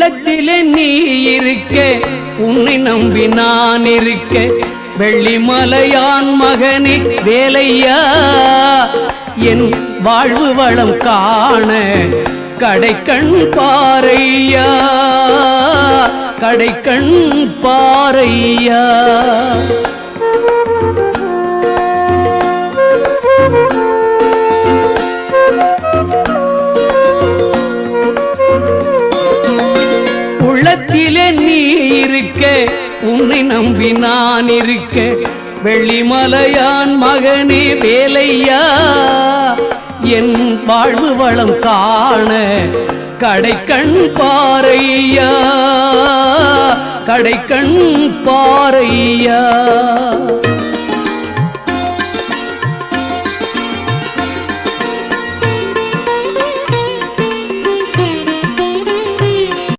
உள்ளத்திலே நீ இருக்க உன்னை நம்பி நான் இருக்க வெள்ளிமலையான் மகனே வேலையா என் வாழ்வு வளம் காண கடைக்கண் பாரையா கடைக்கண் பாரையா உள்ளத்திலே நீ இருக்க உன்னை நம்பி நான் இருக்க வெள்ளிமலையான் மகனே வேலையா என் வாழ்வு வளம் காண கடைக்கண் பாரையா கடைக்கண் பாரையா